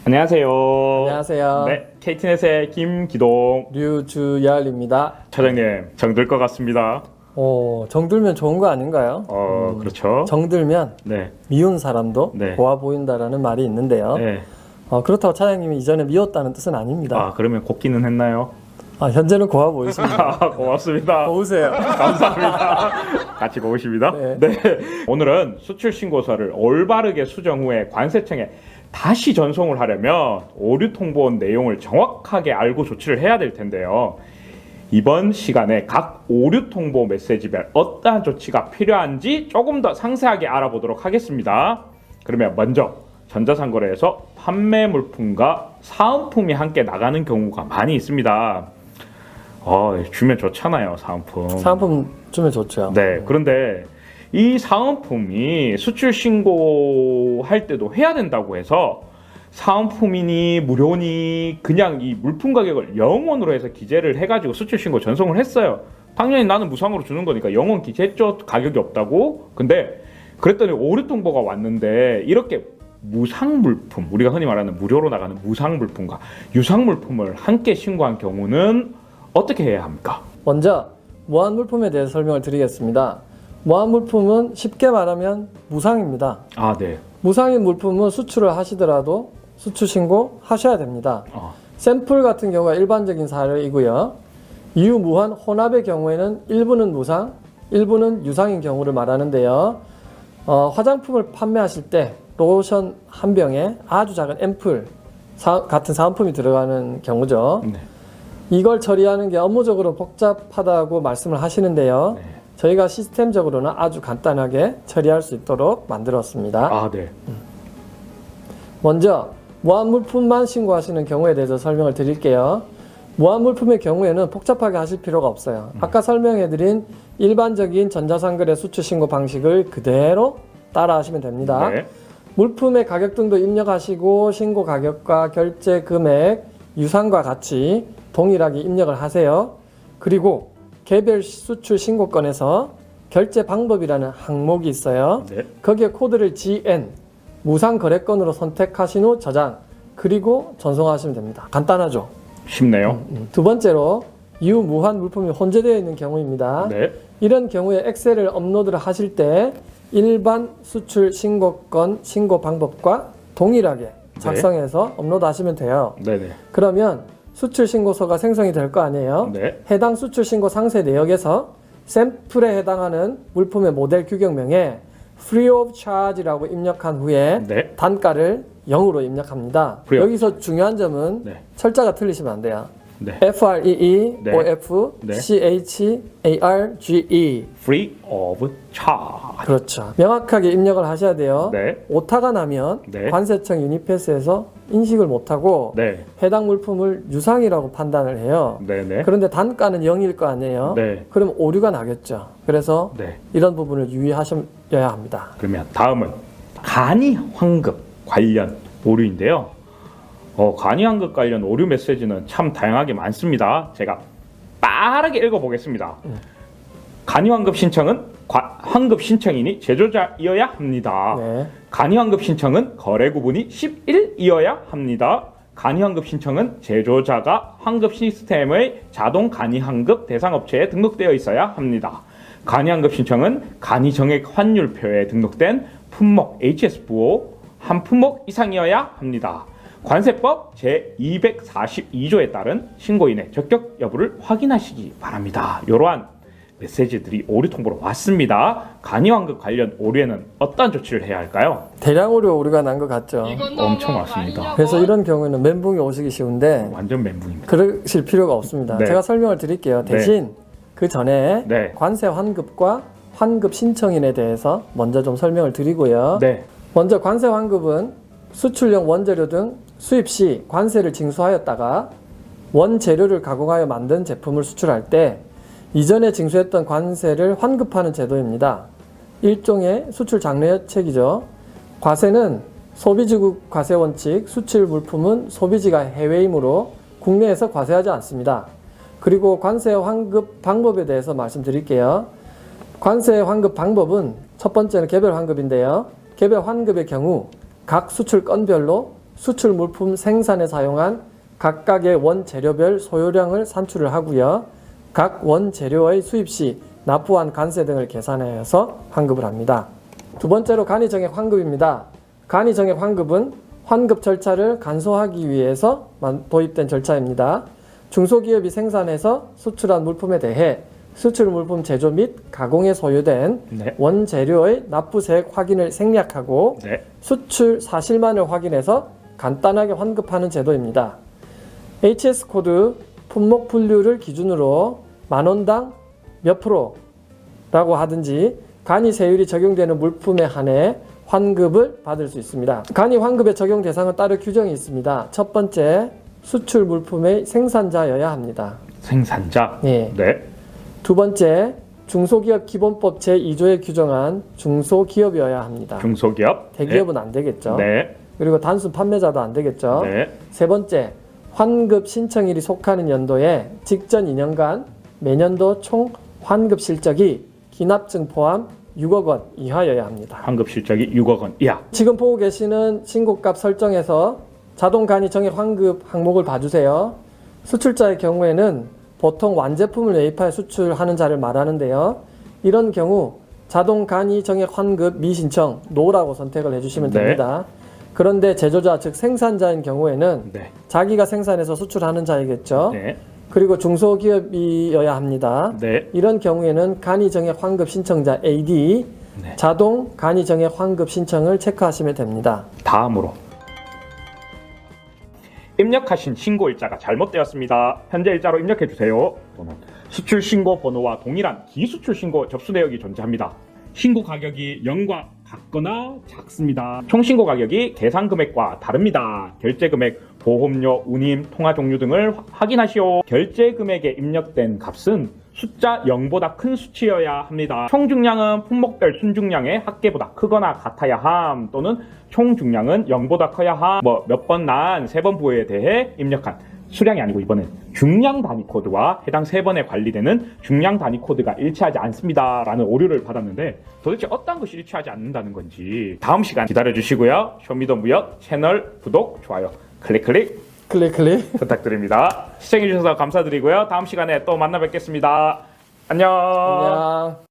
안녕하세요. 안녕하세요. 네, KT넷의 김기동 류주열입니다. 차장님, 정들 것 같습니다. 정들면 좋은 거 아닌가요? 그렇죠. 정들면 네, 미운 사람도 네. 고와 보인다라는 말이 있는데요. 네. 그렇다고 차장님이 이전에 미웠다는 뜻은 아닙니다. 그러면 곱기는 했나요? 현재는 고와 보이십니다. 고맙습니다. 고우세요. 감사합니다. 같이 고우십니다. 네. 오늘은 수출 신고서를 올바르게 수정 후에 관세청에 다시 전송을 하려면 오류 통보원 내용을 정확하게 알고 조치를 해야 될 텐데요. 이번 시간에 각 오류 통보 메시지별 어떠한 조치가 필요한지 조금 더 상세하게 알아보도록 하겠습니다. 그러면 먼저 전자상거래에서 판매 물품과 사은품이 함께 나가는 경우가 많이 있습니다. 주면 좋잖아요, 사은품. 사은품 주면 좋죠. 네, 그런데 이 사은품이 수출 신고할 때도 해야 된다고 해서 사은품이니 무료니 그냥 이 물품 가격을 0원으로 해서 기재를 해가지고 수출 신고 전송을 했어요. 당연히 나는 무상으로 주는 거니까 0원 기재했죠. 가격이 없다고. 근데 그랬더니 오류 통보가 왔는데 이렇게 무상 물품, 우리가 흔히 말하는 무료로 나가는 무상 물품과 유상 물품을 함께 신고한 경우는 어떻게 해야 합니까? 먼저 무한 물품에 대해서 설명을 드리겠습니다. 무한 물품은 쉽게 말하면 무상입니다. 네. 무상인 물품은 수출을 하시더라도 수출 신고 하셔야 됩니다. 샘플 같은 경우가 일반적인 사례이고요. 유무한 혼합의 경우에는 일부는 무상, 일부는 유상인 경우를 말하는데요. 화장품을 판매하실 때 로션 한 병에 아주 작은 앰플 같은 사은품이 들어가는 경우죠. 네. 이걸 처리하는 게 업무적으로 복잡하다고 말씀을 하시는데요. 네. 저희가 시스템적으로는 아주 간단하게 처리할 수 있도록 만들었습니다. 네. 먼저 무한 물품만 신고하시는 경우에 대해서 설명을 드릴게요. 무한 물품의 경우에는 복잡하게 하실 필요가 없어요. 아까 설명해드린 일반적인 전자상거래 수출 신고 방식을 그대로 따라 하시면 됩니다. 네. 물품의 가격 등도 입력하시고 신고 가격과 결제 금액, 유상과 같이 동일하게 입력을 하세요. 그리고 개별 수출 신고건에서 결제 방법이라는 항목이 있어요. 네. 거기에 코드를 GN, 무상 거래건으로 선택하신 후 저장, 그리고 전송하시면 됩니다. 간단하죠? 쉽네요. 두 번째로 유무한 물품이 혼재되어 있는 경우입니다. 네. 이런 경우에 엑셀을 업로드를 하실 때 일반 수출 신고건 신고 방법과 동일하게 작성해서 업로드하시면 돼요. 네네. 그러면 수출 신고서가 생성이 될 거 아니에요? 네. 해당 수출 신고 상세 내역에서 샘플에 해당하는 물품의 모델 규격명에 free of charge라고 입력한 후에 네. 단가를 0으로 입력합니다. free of 여기서 중요한 점은 네. 철자가 틀리시면 안 돼요. 네. FREE-OF-CHARGE Free of charge. 그렇죠. 명확하게 입력을 하셔야 돼요. 네. 오타가 나면 네. 관세청 유니패스에서 인식을 못하고 네. 해당 물품을 유상이라고 판단을 해요. 네네. 그런데 단가는 0일 거 아니에요. 네. 그럼 오류가 나겠죠. 그래서 네. 이런 부분을 유의하셔야 합니다. 그러면 다음은 간이 환급 관련 오류인데요. 간이 환급 관련 오류 메시지는 참 다양하게 많습니다. 제가 빠르게 읽어보겠습니다. 간이 환급 신청은 환급 신청인이 제조자이어야 합니다. 네. 간이 환급 신청은 거래 구분이 11이어야 합니다. 간이 환급 신청은 제조자가 환급 시스템의 자동 간이 환급 대상 업체에 등록되어 있어야 합니다. 간이 환급 신청은 간이 정액 환율표에 등록된 품목 HS부호 한 품목 이상이어야 합니다. 관세법 제242조에 따른 신고인의 적격 여부를 확인하시기 바랍니다. 이러한 메시지들이 오류 통보로 왔습니다. 간이 환급 관련 오류에는 어떤 조치를 해야 할까요? 대량 오류가 난 것 같죠. 엄청 왔습니다. 그래서 이런 경우에는 멘붕이 오시기 쉬운데 완전 멘붕입니다. 그러실 필요가 없습니다. 네. 제가 설명을 드릴게요. 대신 그 전에 네. 관세 환급과 환급 신청인에 대해서 먼저 좀 설명을 드리고요. 네. 먼저 관세 환급은 수출용 원재료 등 수입 시 관세를 징수하였다가 원재료를 가공하여 만든 제품을 수출할 때 이전에 징수했던 관세를 환급하는 제도입니다. 일종의 수출 장려책이죠. 과세는 소비지국 과세 원칙, 수출 물품은 소비지가 해외이므로 국내에서 과세하지 않습니다. 그리고 관세 환급 방법에 대해서 말씀드릴게요. 관세 환급 방법은 첫 번째는 개별 환급인데요. 개별 환급의 경우 각 수출 건별로 수출 물품 생산에 사용한 각각의 원재료별 소요량을 산출을 하고요. 각 원재료의 수입 시 납부한 관세 등을 계산하여서 환급을 합니다. 두 번째로 간이정액 환급입니다. 간이정액 환급은 환급 절차를 간소화하기 위해서 도입된 절차입니다. 중소기업이 생산해서 수출한 물품에 대해 수출 물품 제조 및 가공에 소요된 네. 원재료의 납부세액 확인을 생략하고 네. 수출 사실만을 확인해서 간단하게 환급하는 제도입니다. HS코드 품목 분류를 기준으로 만원당 몇 프로라고 하든지 간이 세율이 적용되는 물품에 한해 환급을 받을 수 있습니다. 간이 환급의 적용 대상은 따로 규정이 있습니다. 첫 번째, 수출 물품의 생산자여야 합니다. 생산자. 예. 네. 두 번째, 중소기업 기본법 제2조에 규정한 중소기업이어야 합니다. 중소기업. 대기업은 안 되겠죠. 네. 그리고 단순 판매자도 안 되겠죠. 네. 세 번째, 환급 신청일이 속하는 연도에 직전 2년간 매년도 총 환급 실적이 기납증 포함 6억 원 이하여야 합니다. 환급 실적이 6억 원 이하. 지금 보고 계시는 신고값 설정에서 자동 간이 정액 환급 항목을 봐주세요. 수출자의 경우에는 보통 완제품을 매입하여 수출하는 자를 말하는데요. 이런 경우 자동 간이 정액 환급 미신청 NO라고 선택을 해주시면 네. 됩니다. 그런데 제조자 즉 생산자인 경우에는 네. 자기가 생산해서 수출하는 자이겠죠. 네. 그리고 중소기업이어야 합니다. 네. 이런 경우에는 간이정액 환급 신청자 AD 네. 자동 간이정액 환급 신청을 체크하시면 됩니다. 다음으로 입력하신 신고 일자가 잘못되었습니다. 현재 일자로 입력해 주세요. 또는 수출 신고 번호와 동일한 기수출 신고 접수 내역이 존재합니다. 신고 가격이 0과 같거나 작습니다. 총 신고 가격이 계산 금액과 다릅니다. 결제 금액, 보험료, 운임, 통화 종류 등을 확인하시오. 결제 금액에 입력된 값은 숫자 0보다 큰 수치여야 합니다. 총 중량은 품목별 순중량의 합계보다 크거나 같아야 함, 또는 총 중량은 0보다 커야 함, 몇 번 난, 3번 부호에 대해 입력한 수량이 아니고 이번엔 중량 단위 코드와 해당 3번에 관리되는 중량 단위 코드가 일치하지 않습니다 라는 오류를 받았는데, 도대체 어떤 것이 일치하지 않는다는 건지 다음 시간 기다려 주시고요. 쇼미더무역 채널 구독, 좋아요 클릭 부탁드립니다. 시청해 주셔서 감사드리고요. 다음 시간에 또 만나 뵙겠습니다. 안녕. 안녕.